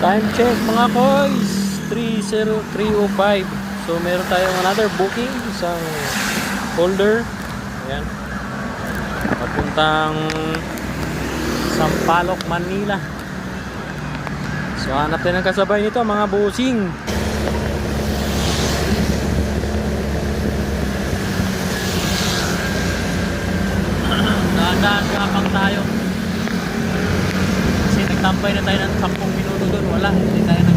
Time check mga koys, 3:03:05. So meron tayong another booking, isang holder. Ayan. Papuntang Sampaloc, Manila. So hanap din ang kasabay nito mga busing. Dahan-dahan tayo. Kasi nagtambay na tayo ng 10 minuto doon. Wala, hindi tayo